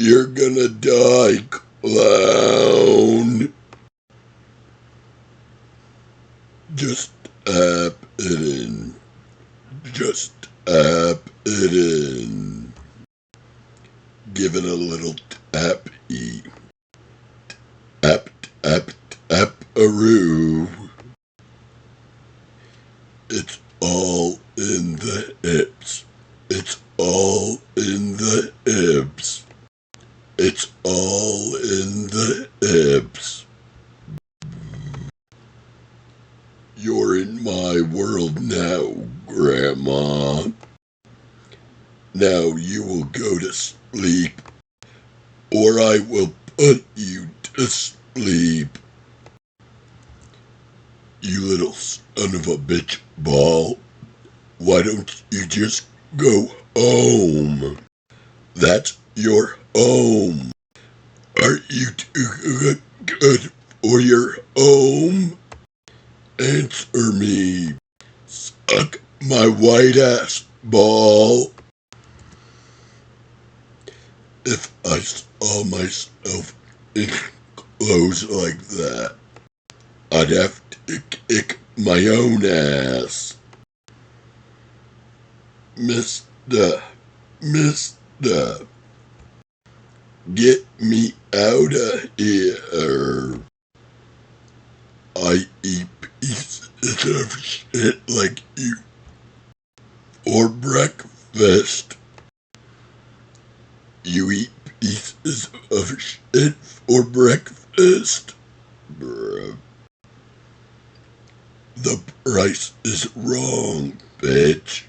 You're gonna die, clown. Just tap it in. Just tap it in. Give it a little tap-y. Tap, tap, tap-a-roo. It's all in the hips. It's all in the hips. It's all in the hips. You're in my world now, Grandma. Now you will go to sleep, or I will put you to sleep. You little son of a bitch ball. Why don't you just go home? That's your home. Aren't you too good for your home? Answer me. Suck my white ass ball. If I saw myself in clothes like that, I'd have to kick my own ass. Mister, get me out of here. I eat pieces of shit like you for breakfast. You eat pieces of shit for breakfast? Bruh. The price is wrong, bitch.